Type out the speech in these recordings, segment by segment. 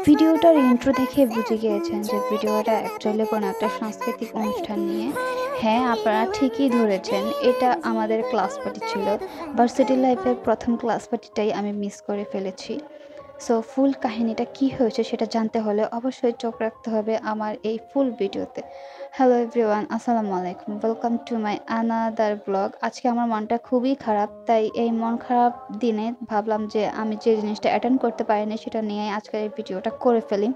ভিডিওটার ইন্ট্রো দেখে বুঝে গিয়েছেন যে ভিডিওটা অ্যাকচুয়ালি কোনো একটা সাংস্কৃতিক অনুষ্ঠান নিয়ে। হ্যাঁ, আপনারা ঠিকই ধরেছেন, এটা আমাদের ক্লাস পার্টি ছিল। ভার্সিটি লাইফের প্রথম ক্লাস পার্টিটাই আমি মিস করে ফেলেছি। সো ফুল কাহিনীটা কি হয়েছে সেটা জানতে হলে অবশ্যই চোখ রাখতে হবে আমার এই ফুল ভিডিওতে। হ্যালো এভরিওয়ান, আসসালামু আলাইকুম, welcome to my another blog. আজকে আমার মনটা খুবই খারাপ, তাই এই মন খারাপ দিনে ভাবলাম যে আমি যে জিনিসটা অ্যাটেন্ড করতে পারিনি সেটা নিয়ে আজকের এই ভিডিওটা করে ফেলি।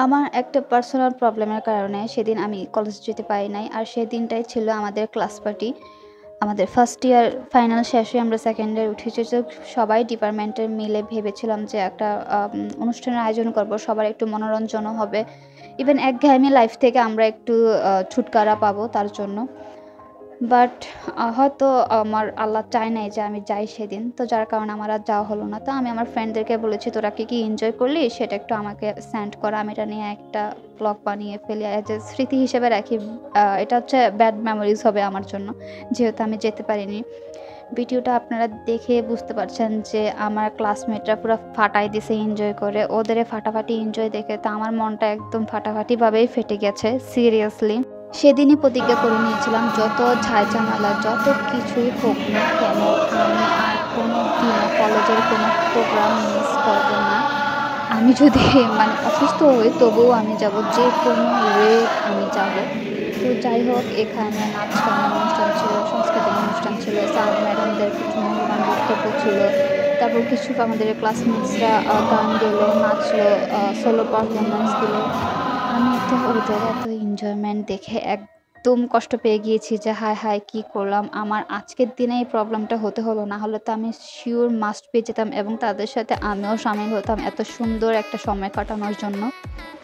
আমার একটা পার্সোনাল প্রবলেমের কারণে সেদিন আমি কলেজ যেতে পারি নাই, আর সেই দিনটাই ছিল আমাদের ক্লাস পার্টি। আমাদের ফার্স্ট ইয়ার ফাইনাল শেষে আমরা সেকেন্ড ইয়ার উঠেছি, তো সবাই ডিপার্টমেন্টের মিলে ভেবেছিলাম যে একটা অনুষ্ঠানের আয়োজন করব, সবার একটু মনোরঞ্জনও হবে, ইভেন একঘেয়েমি লাইফ থেকে আমরা একটু ছুটকারা পাবো তার জন্য। বাট হয়তো আমার আল্লাহ চায় নাই যে আমি যাই সেদিন, তো যার কারণে আমার আর যাওয়া হলো না। তো আমি আমার ফ্রেন্ডদেরকে বলেছি, তোরা কি এনজয় করলি সেটা একটু আমাকে সেন্ড করা, আমি এটা নিয়ে একটা ব্লগ বানিয়ে ফেলি, অ্যাজ এ স্মৃতি হিসেবে রাখি। এটা হচ্ছে ব্যাড মেমোরিজ হবে আমার জন্য, যেহেতু আমি যেতে পারিনি। ভিডিওটা আপনারা দেখে বুঝতে পারছেন যে আমার ক্লাসমেটরা পুরো ফাটাই দিছে এনজয় করে, ওদের ফাটাফাটি এনজয় দেখে তো আমার মনটা একদম ফাটাফাটিভাবেই ফেটে গেছে সিরিয়াসলি। সেদিনই প্রতিজ্ঞা করে নিয়েছিলাম, যত ঝাই ঝামেলা যত কিছুই হোক না কেন আমি আর কোনো দিনও কলেজের কোনো প্রোগ্রাম মিস করব না। আমি যদি অসুস্থ হই তবুও আমি যাব, যে কোনো ওয়ে আমি যাব। তো যাই হোক, এখানে নাচ গানের অনুষ্ঠান ছিল, সাংস্কৃতিক অনুষ্ঠান ছিল, স্যার ম্যাডামদের কিছু মূল্যবান বক্তব্য ছিল, তারপর কিছু আমাদের ক্লাসমেটসরা গান গেলো, নাচলো, সোলো পারফরমেন্স দিল। আমি তো ওদের এত এনজয়মেন্ট দেখে একদম কষ্ট পেয়ে গিয়েছি যে হায় হায় কী করলাম, আমার আজকের দিনে এই প্রবলেমটা হতে হলো, না হলে তো আমি শিওর মাস্ট পেয়ে যেতাম এবং তাদের সাথে আমিও সামিল হতাম এত সুন্দর একটা সময় কাটানোর জন্য।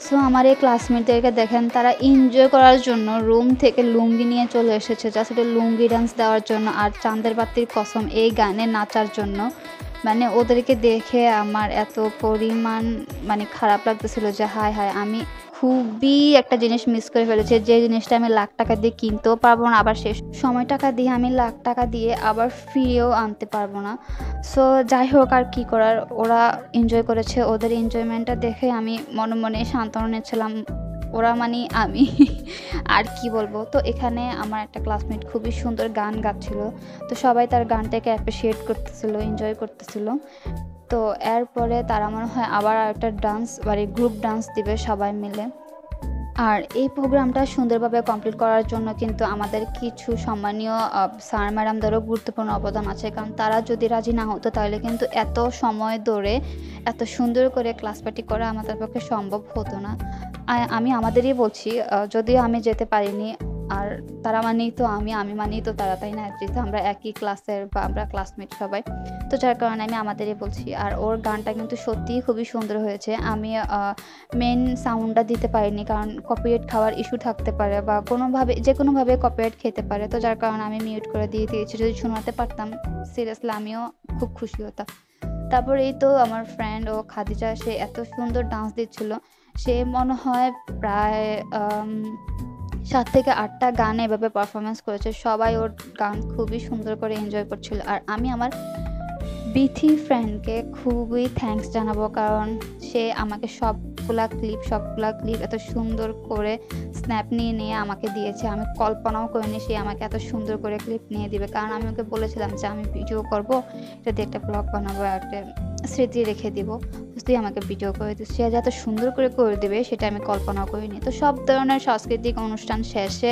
সো আমার এই ক্লাসমেটদেরকে দেখেন, তারা এনজয় করার জন্য রুম থেকে লুঙ্গি নিয়ে চলে এসেছে, জাস্ট এটা লুঙ্গি ডান্স দেওয়ার জন্য আর চাঁদের বাতির কসম এই গানে নাচার জন্য। ওদেরকে দেখে আমার এত পরিমাণ খারাপ লাগতেছিল যে হায় হায়, আমি খুবই একটা জিনিস মিস করে ফেলেছি, যে জিনিসটা আমি লাখ টাকা দিয়ে কিনতেও পারবো না, আবার শেষ সময় টাকা দিয়ে আমি লাখ টাকা দিয়ে আবার ফিরেও আনতে পারবো না। সো যাই হোক, আর কি করার, ওরা এনজয় করেছে, ওদের এনজয়মেন্টটা দেখে আমি মনে মনে সান্ত্বনা নিচ্ছিলাম। ওরা আমি আর কি বলবো। তো এখানে আমার একটা ক্লাসমেট খুবই সুন্দর গান গাচ্ছিল, তো সবাই তার গানটাকে অ্যাপ্রিসিয়েট করতেছিল, এনজয় করতেছিল। তো এরপরে তারা মনে হয় আবার একটা ডান্স গ্রুপ ডান্স দিবে সবাই মিলে। আর এই প্রোগ্রামটা সুন্দরভাবে কমপ্লিট করার জন্য কিন্তু আমাদের কিছু সম্মানীয় স্যার ম্যাডামদেরও গুরুত্বপূর্ণ অবদান আছে, কারণ তারা যদি রাজি না হতো তাহলে কিন্তু এত সময় ধরে এত সুন্দর করে ক্লাস পার্টি করা আমাদের পক্ষে সম্ভব হতো না। আমি আমাদেরই বলছি, যদিও আমি যেতে পারিনি, আর তারা মানেই তো আমি মানেই তো তারা, তাই না? যেহেতু আমরা একই ক্লাসের বা আমরা ক্লাসমেট সবাই, তো যার কারণে আমি আমাদেরই বলছি। আর ওর গানটা কিন্তু সত্যিই খুবই সুন্দর হয়েছে। আমি মেন সাউন্ডটা দিতে পারিনি, কারণ কপিরাইট খাওয়ার ইস্যু থাকতে পারে বা যে কোনোভাবে কপিরাইট খেতে পারে, তো যার কারণে আমি মিউট করে দিয়েছি। যদি শোনাতে পারতাম সিরিয়াসলি আমিও খুব খুশি হতাম। তারপর এই তো আমার ফ্রেন্ড ও খাদিজা, সে এত সুন্দর ডান্স দিচ্ছিল, সে মনে হয় প্রায় 7 থেকে 8টা গান এভাবে পারফরমেন্স করেছে, সবাই ওর গান খুবই সুন্দর করে এনজয় করছিল। আর আমি আমার বিথি ফ্রেন্ডকে খুবই থ্যাঙ্কস জানাবো, কারণ সে আমাকে সবগুলা ক্লিপ এত সুন্দর করে স্ন্যাপ নিয়ে আমাকে দিয়েছে। আমি কল্পনাও করিনি সে আমাকে এত সুন্দর করে ক্লিপ নিয়ে দিবে, কারণ আমি ওকে বলেছিলাম যে আমি ভিডিও করব, এটা দিয়ে একটা ব্লগ বানাবো, একটা স্মৃতি রেখে দিব, তুই আমাকে ভিডিও করে দিস। সে যত সুন্দর করে দিবে সেটা আমি কল্পনাও করিনি। তো সব ধরনের সাংস্কৃতিক অনুষ্ঠান শেষে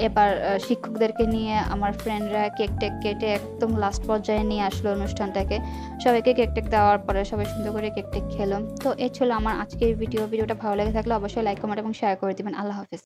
এবার শিক্ষকদেরকে নিয়ে আমার ফ্রেন্ডরা কেক টেক কেটে একদম লাস্ট পর্যায়ে নিয়ে আসলো অনুষ্ঠানটাকে। সবাইকে কেক টেক দেওয়ার পরে সবাই সুন্দর করে কেক টেক খেলো। তো এই ছিল আমার আজকের ভিডিওটা ভালো লেগে থাকলে অবশ্যই লাইক, কমেন্ট এবং শেয়ার করে দিবেন। আল্লাহ হাফিজ।